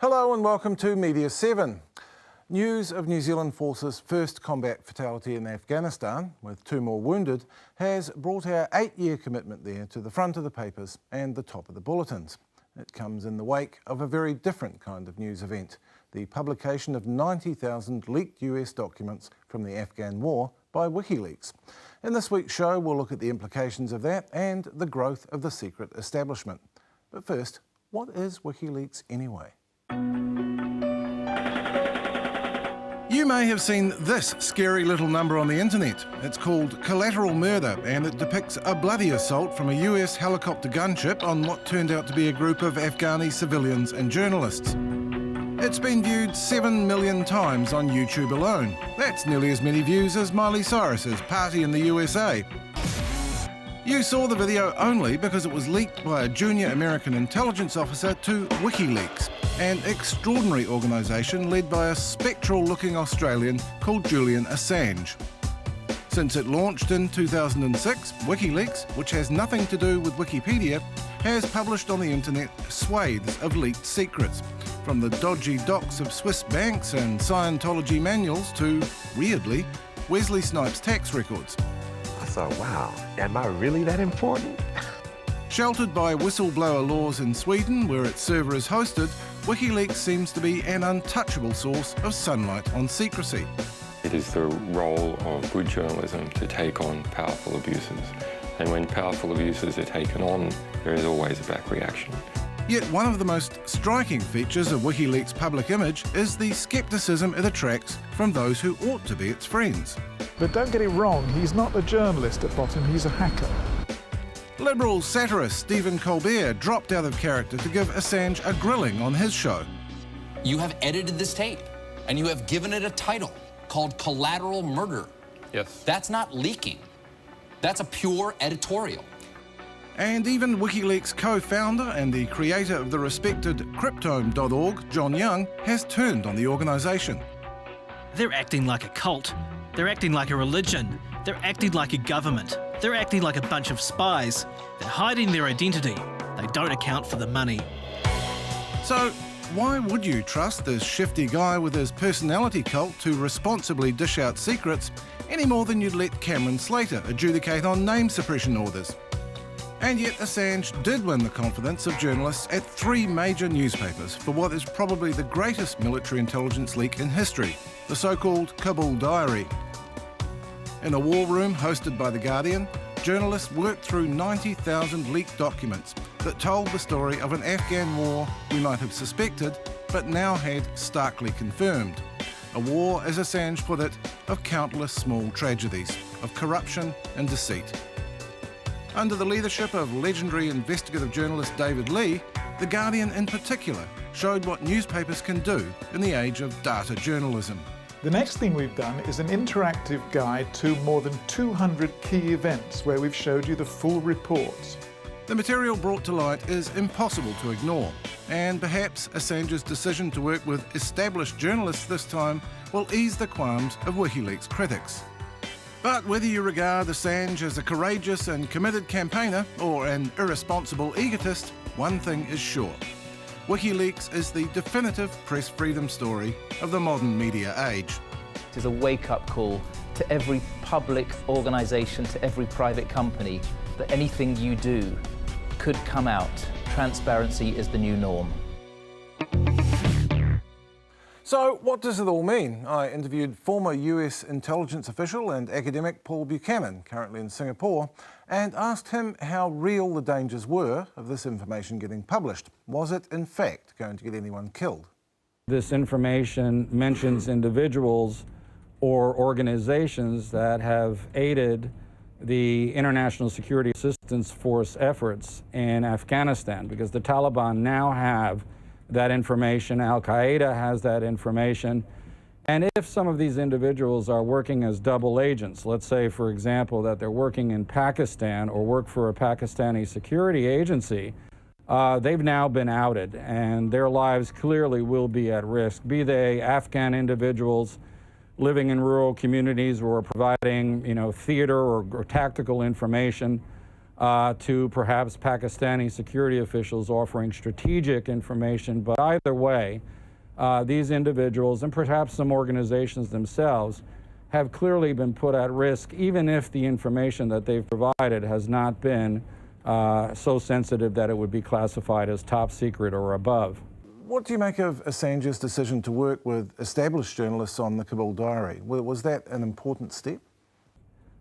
Hello and welcome to Media7. News of New Zealand Forces' first combat fatality in Afghanistan, with 2 more wounded, has brought our 8-year commitment there to the front of the papers and the top of the bulletins. It comes in the wake of a very different kind of news event, the publication of 90,000 leaked US documents from the Afghan war by Wikileaks. In this week's show, we'll look at the implications of that and the growth of the secret establishment. But first, what is Wikileaks anyway? You may have seen this scary little number on the internet. It's called Collateral Murder, and it depicts a bloody assault from a US helicopter gunship on what turned out to be a group of Afghani civilians and journalists. It's been viewed 7 million times on YouTube alone. That's nearly as many views as Miley Cyrus's Party in the USA. You saw the video only because it was leaked by a junior American intelligence officer to Wikileaks, an extraordinary organisation led by a spectral-looking Australian called Julian Assange. Since it launched in 2006, Wikileaks, which has nothing to do with Wikipedia, has published on the internet swathes of leaked secrets, from the dodgy docs of Swiss banks and Scientology manuals to, weirdly, Wesley Snipes' tax records. I thought, wow, am I really that important? Sheltered by whistleblower laws in Sweden, where its server is hosted, Wikileaks seems to be an untouchable source of sunlight on secrecy. It is the role of good journalism to take on powerful abuses. And when powerful abuses are taken on, there is always a back reaction. Yet one of the most striking features of Wikileaks' public image is the scepticism it attracts from those who ought to be its friends. But don't get it wrong, he's not a journalist at bottom, he's a hacker. Liberal satirist Stephen Colbert dropped out of character to give Assange a grilling on his show. You have edited this tape, and you have given it a title called Collateral Murder. Yes. That's not leaking. That's a pure editorial. And even Wikileaks co-founder and the creator of the respected Cryptome.org, John Young, has turned on the organisation. They're acting like a cult. They're acting like a religion. They're acting like a government. They're acting like a bunch of spies. They're hiding their identity. They don't account for the money. So, why would you trust this shifty guy with his personality cult to responsibly dish out secrets any more than you'd let Cameron Slater adjudicate on name suppression orders? And yet Assange did win the confidence of journalists at 3 major newspapers for what is probably the greatest military intelligence leak in history, the so-called Kabul Diary. In a war room hosted by The Guardian, journalists worked through 90,000 leaked documents that told the story of an Afghan war we might have suspected, but now had starkly confirmed. A war, as Assange put it, of countless small tragedies, of corruption and deceit. Under the leadership of legendary investigative journalist David Lee, The Guardian in particular showed what newspapers can do in the age of data journalism. The next thing we've done is an interactive guide to more than 200 key events where we've showed you the full reports. The material brought to light is impossible to ignore, and perhaps Assange's decision to work with established journalists this time will ease the qualms of Wikileaks critics. But whether you regard Assange as a courageous and committed campaigner or an irresponsible egotist, one thing is sure. Wikileaks is the definitive press freedom story of the modern media age. It is a wake-up call to every public organisation, to every private company, that anything you do could come out. Transparency is the new norm. So what does it all mean? I interviewed former US intelligence official and academic Paul Buchanan, currently in Singapore, and asked him how real the dangers were of this information getting published. Was it, in fact, going to get anyone killed? This information mentions individuals or organizations that have aided the International Security Assistance Force efforts in Afghanistan, because the Taliban now have that information, Al-Qaeda has that information, and if some of these individuals are working as double agents, let's say, for example, that they're working in Pakistan or work for a Pakistani security agency, they've now been outed, and their lives clearly will be at risk, be they Afghan individuals living in rural communities or providing, theater or tactical information, to perhaps Pakistani security officials offering strategic information. But either way, these individuals and perhaps some organizations themselves have clearly been put at risk, even if the information that they've provided has not been so sensitive that it would be classified as top secret or above. What do you make of Assange's decision to work with established journalists on the Kabul diary? Was that an important step?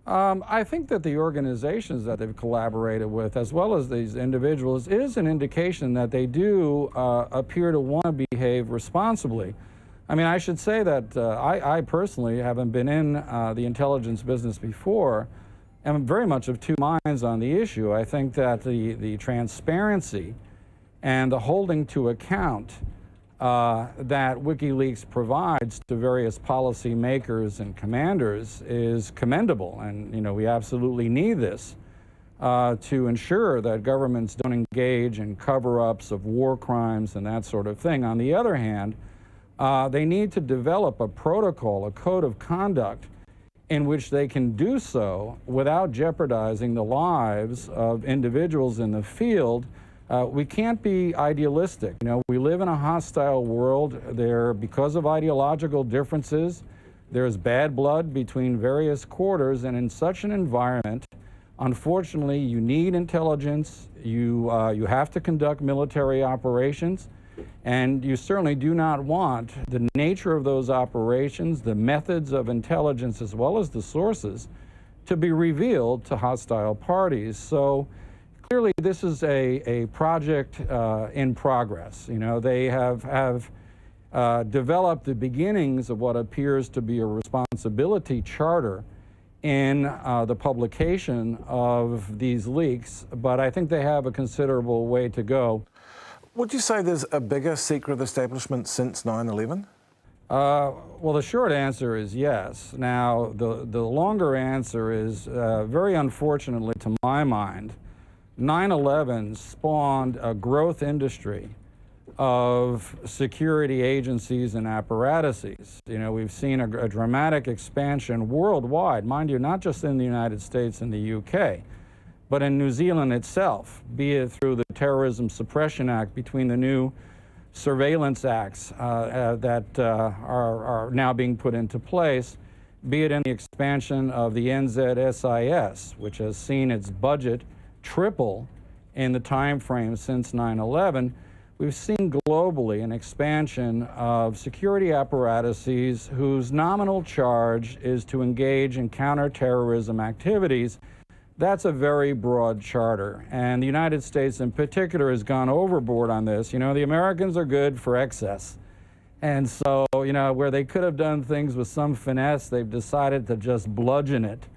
I think that the organizations that they've collaborated with, as well as these individuals, is an indication that they do appear to want to behave responsibly. I mean, I should say that I personally, haven't been in the intelligence business before, am very much of two minds on the issue. I think that the transparency and the holding to account that WikiLeaks provides to various policymakers and commanders is commendable, and we absolutely need this to ensure that governments don't engage in cover-ups of war crimes and that sort of thing. On the other hand, they need to develop a protocol, a code of conduct, in which they can do so without jeopardizing the lives of individuals in the field. We can't be idealistic. We live in a hostile world. Because of ideological differences, there's bad blood between various quarters, and in such an environment, unfortunately, you need intelligence. You have to conduct military operations, and you certainly do not want the nature of those operations, the methods of intelligence, as well as the sources, to be revealed to hostile parties. So clearly, this is a project in progress. They have developed the beginnings of what appears to be a responsibility charter in the publication of these leaks, but I think they have a considerable way to go. Would you say there's a bigger secret establishment since 9/11? Well, the short answer is yes. Now, the longer answer is, very unfortunately to my mind, 9/11 spawned a growth industry of security agencies and apparatuses. We've seen a dramatic expansion worldwide, mind you, not just in the United States and the UK, but in New Zealand itself, be it through the Terrorism Suppression Act, between the new surveillance acts that are now being put into place, be it in the expansion of the NZSIS, which has seen its budget triple in the time frame since 9/11. We've seen globally an expansion of security apparatuses whose nominal charge is to engage in counterterrorism activities. That's a very broad charter, and the United States in particular has gone overboard on this. The Americans are good for excess, and so, where they could have done things with some finesse, they've decided to just bludgeon it.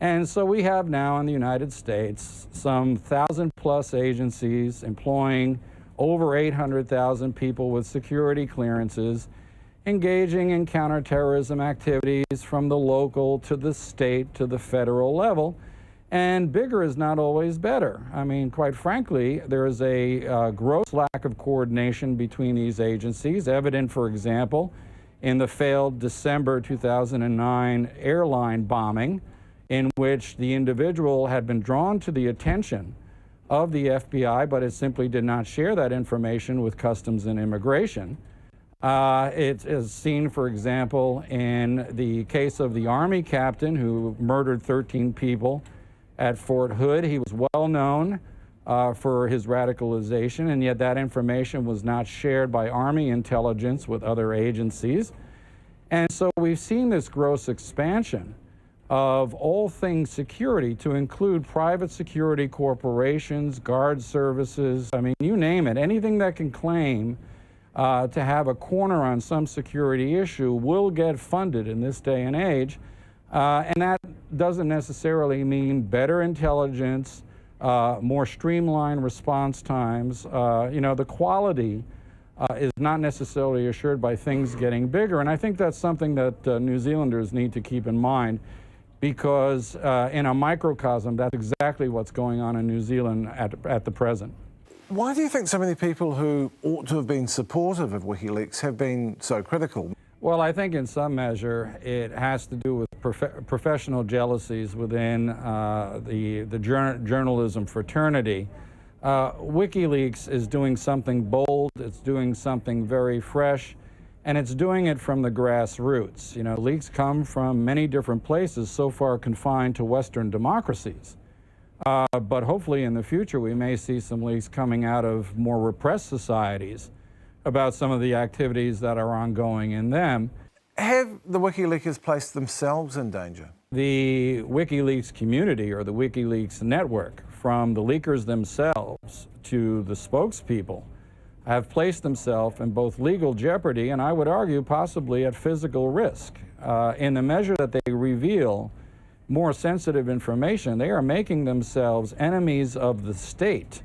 And so we have now in the United States some 1,000+ agencies employing over 800,000 people with security clearances, engaging in counterterrorism activities from the local to the state to the federal level. And bigger is not always better. I mean, quite frankly, there is a gross lack of coordination between these agencies, evident, for example, in the failed December 2009 airline bombing, in which the individual had been drawn to the attention of the FBI, but it simply did not share that information with Customs and Immigration. It is seen, for example, in the case of the Army captain who murdered 13 people at Fort Hood. He was well known for his radicalization, and yet that information was not shared by Army intelligence with other agencies. And so we've seen this gross expansion of all things security to include private security corporations, guard services, I mean, you name it. Anything that can claim to have a corner on some security issue will get funded in this day and age. And that doesn't necessarily mean better intelligence, more streamlined response times. The quality is not necessarily assured by things getting bigger. And I think that's something that New Zealanders need to keep in mind, because in a microcosm, that's exactly what's going on in New Zealand at the present. Why do you think so many people who ought to have been supportive of WikiLeaks have been so critical? Well, I think in some measure it has to do with professional jealousies within the journalism fraternity. Wikileaks is doing something bold, it's doing something very fresh, and it's doing it from the grassroots. You know, leaks come from many different places, so far confined to Western democracies. But hopefully in the future we may see some leaks coming out of more repressed societies about some of the activities that are ongoing in them. Have the WikiLeakers placed themselves in danger? The WikiLeaks community, or the WikiLeaks network, from the leakers themselves to the spokespeople, have placed themselves in both legal jeopardy and, I would argue, possibly at physical risk. In the measure that they reveal more sensitive information, they are making themselves enemies of the state.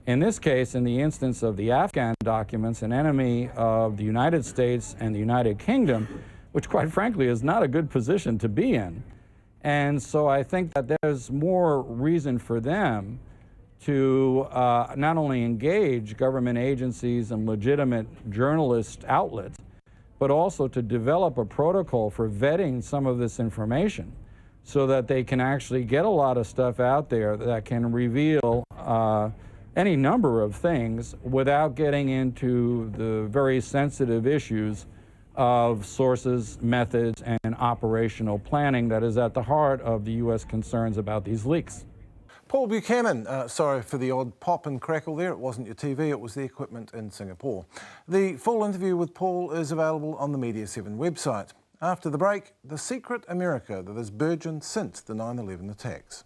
In this case, in the instance of the Afghan documents, an enemy of the United States and the United Kingdom, which quite frankly is not a good position to be in. And so I think that there's more reason for them to not only engage government agencies and legitimate journalist outlets, but also to develop a protocol for vetting some of this information so that they can actually get a lot of stuff out there that can reveal any number of things without getting into the very sensitive issues of sources, methods, and operational planning that is at the heart of the U.S. concerns about these leaks. Paul Buchanan, sorry for the odd pop and crackle there. It wasn't your TV, it was the equipment in Singapore. The full interview with Paul is available on the Media7 website. After the break, the secret America that has burgeoned since the 9/11 attacks.